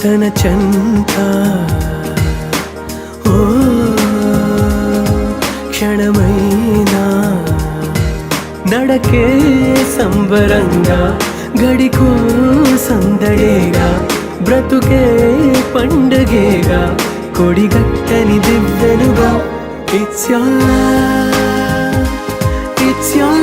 తన చెంత ఓ క్షణమైనా నడకే సంబరంగా గడికో సందడేగా బ్రతుకే పండగేగా కొడిగట్టని దివ్వెనుగా It's your love, it's your